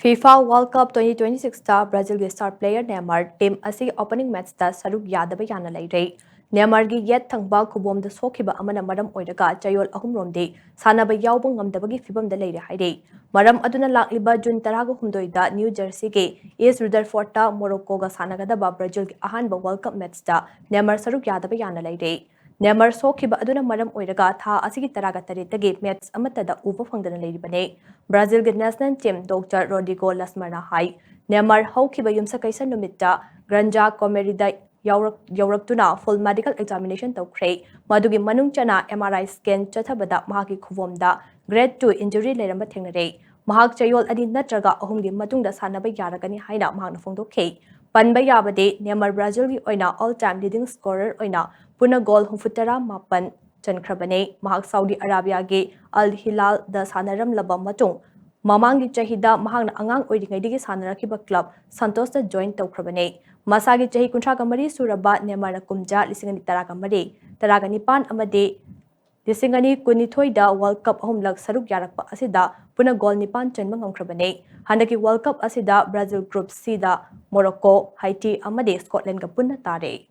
FIFA World Cup 2026 Brazil star player Neymar team asi opening match ta saruk yadaba yana leire. Neymar gi yet thangba khubom da sokhiba amana maram oiraga chayol ahum romde sanaba yawba ngamdabagi fibam da leire haire. Maram aduna lakliba June 16 da New Jersey ge East Rutherford ta Morocco ga sanagadaba Brazil gi Ahanba World Cup match ta Neymar saruk yadaba yana leire. Neymar sokhiba aduna maram oiraga tha asigi taraga taretagi match amatada uba fangdana leiribane. Brazil gi national team Dr. Rodrigo Lasmarna hai Neymar haukiba yumsa kaisa numita Granja Comerida yaurak full medical examination tawkhre madugi manung chana MRI scan chathabada mahaki khuvomda grade 2 injury leramba thengnare mahak chayol adi natraga ahumgi matungda sanaba yaragani haina mahakna phongdokhe panba yabade Neymar Brazil gi oina all time leading scorer oina puna goal 38 chankrabane mahak Saudi Arabia ge Al Hilal da sanaram laba matung Mamangi chahida mahangna angang oiringaidigi sanarakiba club Santos da join tawkrabane masagi chahi kuntra kamari suraba Neymar na kumja lisingani taraga nipan amade lisingani kunithoi da World Cup ahumlak saruk yarakpa asida puna goal nipan chanba ngamkrabane handaki World Cup asida Brazil Group C da Morocco, Haiti amade Scotland ga punna tare